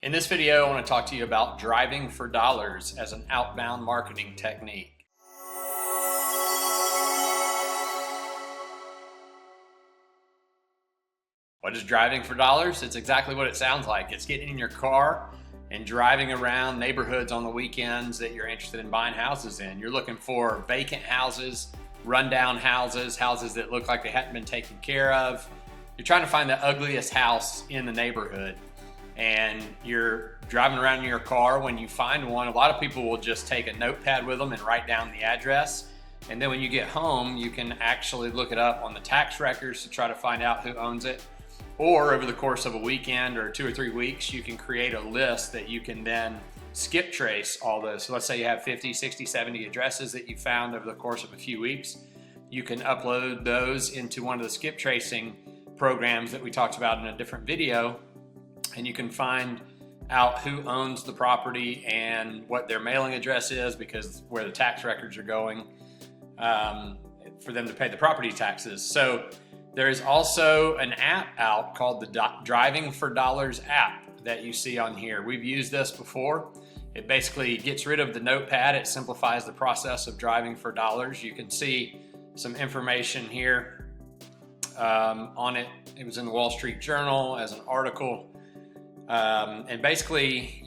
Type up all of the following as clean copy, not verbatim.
In this video, I want to talk to you about driving for dollars as an outbound marketing technique. What is driving for dollars? It's exactly what it sounds like. It's getting in your car and driving around neighborhoods on the weekends that you're interested in buying houses in. You're looking for vacant houses, rundown houses, houses that look like they haven't been taken care of. You're trying to find the ugliest house in the neighborhood. And you're driving around in your car. When you find one, a lot of people will just take a notepad with them and write down the address. And then when you get home, you can actually look it up on the tax records to try to find out who owns it. Or over the course of a weekend or 2 or 3 weeks, you can create a list that you can then skip trace all those. So let's say you have 50, 60, 70 addresses that you found over the course of a few weeks. You can upload those into one of the skip tracing programs that we talked about in a different video. And you can find out who owns the property and what their mailing address is, because where the tax records are going for them to pay the property taxes. So there is also an app out called the Driving for Dollars app that you see on here. We've used this before. It basically gets rid of the notepad. It simplifies the process of driving for dollars. You can see some information here on it. It was in the Wall Street Journal as an article. And basically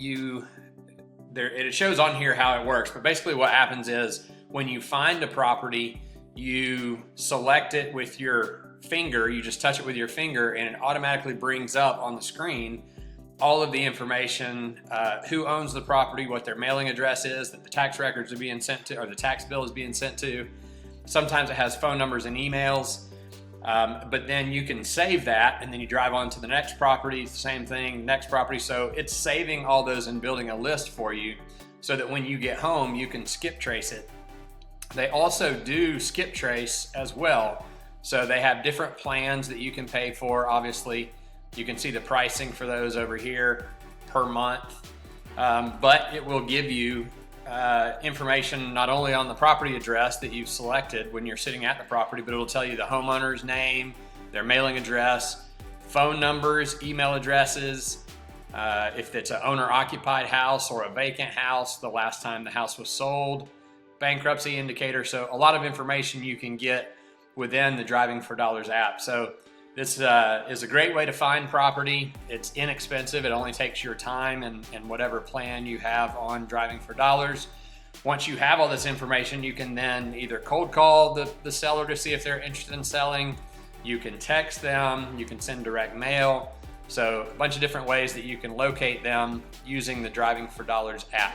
it shows on here how it works, but basically what happens is when you find a property, you select it with your finger, you just touch it with your finger, and it automatically brings up on the screen all of the information, who owns the property, what their mailing address is, that the tax records are being sent to, or the tax bill is being sent to. Sometimes it has phone numbers and emails. But then you can save that, and then you drive on to the next property, same thing, next property. So it's saving all those and building a list for you so that when you get home, you can skip trace it. They also do skip trace as well. So they have different plans that you can pay for. Obviously, you can see the pricing for those over here per month, but it will give you information not only on the property address that you've selected when you're sitting at the property, but it'll tell you the homeowner's name, their mailing address, phone numbers, email addresses, if it's an owner-occupied house or a vacant house, the last time the house was sold, bankruptcy indicator. So a lot of information you can get within the Driving for Dollars app. So this is a great way to find property. It's inexpensive. It only takes your time and whatever plan you have on Driving for Dollars. Once you have all this information, you can then either cold call the seller to see if they're interested in selling. You can text them. You can send direct mail. So a bunch of different ways that you can locate them using the Driving for Dollars app.